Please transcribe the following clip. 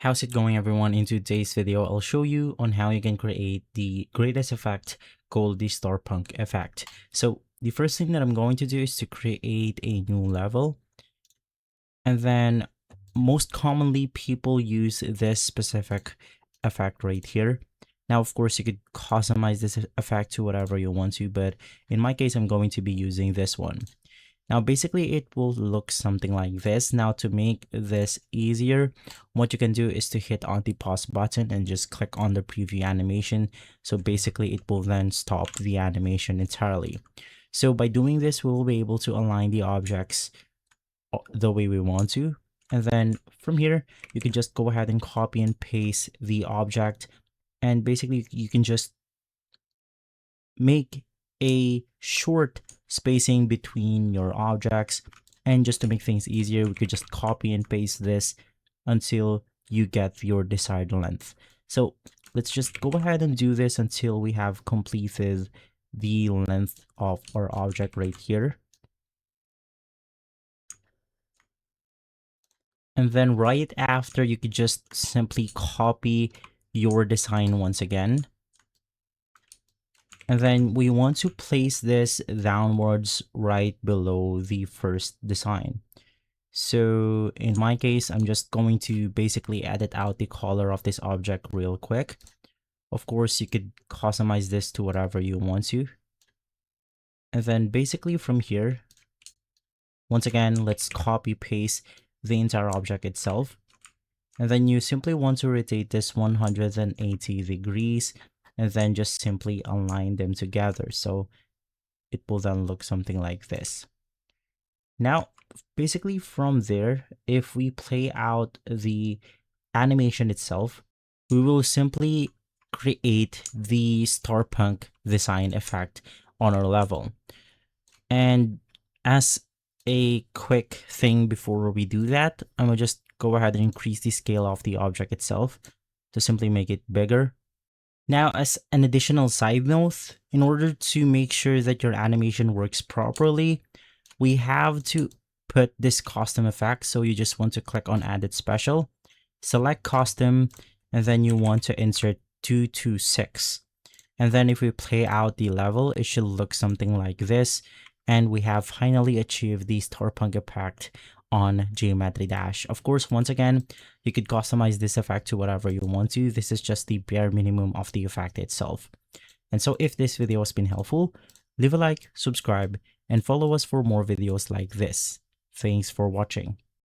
How's it going, everyone? In today's video, I'll show you on how you can create the greatest effect called the Starpunk Effect. So the first thing that I'm going to do is to create a new level. And then most commonly people use this specific effect right here. Now, of course, you could customize this effect to whatever you want to, but in my case, I'm going to be using this one. Now, basically, it will look something like this. Now, to make this easier, what you can do is to hit on the pause button and just click on the preview animation. So basically, it will then stop the animation entirely. So by doing this, we will be able to align the objects the way we want to. And then from here, you can just go ahead and copy and paste the object. And basically, you can just make a short spacing between your objects. And just to make things easier, we could just copy and paste this until you get your desired length. So let's just go ahead and do this until we have completed the length of our object right here. And then right after, you could just simply copy your design once again. And then we want to place this downwards right below the first design. So in my case, I'm just going to basically edit out the color of this object real quick. Of course, you could customize this to whatever you want to. And then basically from here, once again, let's copy paste the entire object itself. And then you simply want to rotate this 180 degrees and then just simply align them together. So it will then look something like this. Now, basically from there, if we play out the animation itself, we will simply create the Starpunk design effect on our level. And as a quick thing before we do that, I'm gonna just go ahead and increase the scale of the object itself to simply make it bigger. Now, as an additional side note, in order to make sure that your animation works properly, we have to put this custom effect. So you just want to click on Added Special, select Custom, and then you want to insert 226. And then if we play out the level, it should look something like this. And we have finally achieved the Starpunk effect on Geometry Dash. Of course, once again, you could customize this effect to whatever you want to. This is just the bare minimum of the effect itself. And so if this video has been helpful, leave a like, subscribe, and follow us for more videos like this. Thanks for watching.